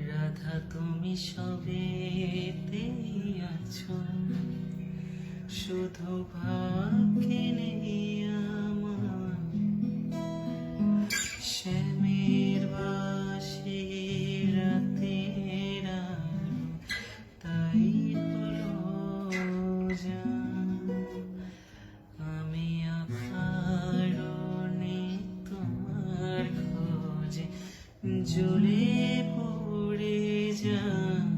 রাধা তুমি সবেতেই আছো, শুধু ভাগ্যে নেই আমার। শ্যামের বাসি রাতের আলো, তাই হলো জান। আমি অকারণে তোমার খোঁজে জ্বলে পড়ে যাই।